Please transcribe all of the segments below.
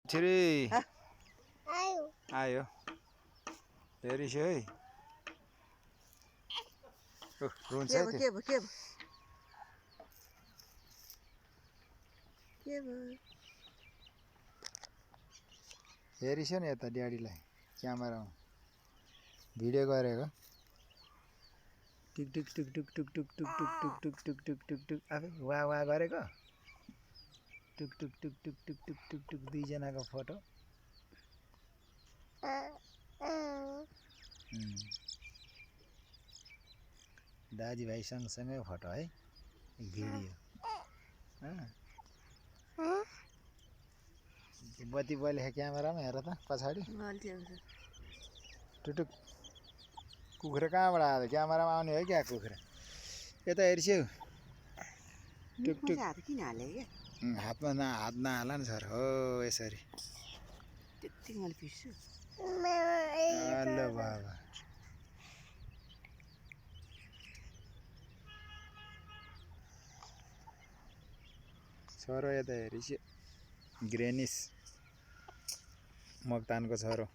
छिरी आयो आयो हेरिस है रुन्छ है त्यो हेरिस नि यता ड्याडीलाई क्यामेरामा भिडियो गरेको टिक टिक टिक टिक टिक टिक टिक टिक टिक टिक टिक टिक टिक टिक आफै वा वा गरेको टिक टिक टिक टिक टिक टिक टिक टिक दुईजनाको फोटो दाजुभाइ सँगसँगै फोटो है भिडियो बत्ती बलेको क्यामेरामा हेर त पछाडि टुटुक कुखुरा कहाँबाट आयो क्यामेरामा आउने हो क्या कुखुरा यता हेर्छौ टुकटुक हातमा हात नहाल नि सर हो यसरी हेलो बाबा छोरो यता हेरिस ग्रेनिस मोक्तानको छोरो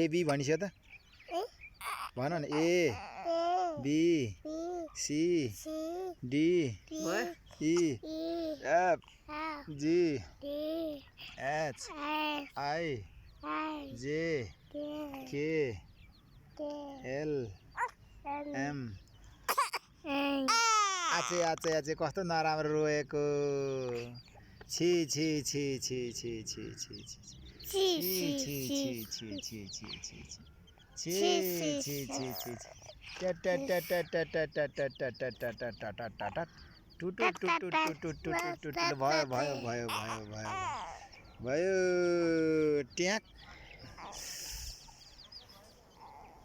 एबी भनिस्यो त भन न A B C D E F G H I J K L am आचे आचे आचे कस्तो नराम्रो रोएको छि छि छि छि छि छि छि छि छि छि छि छि छि छि छि छि छि छि भयो भयो भयो भयो भयो भयो ट्याक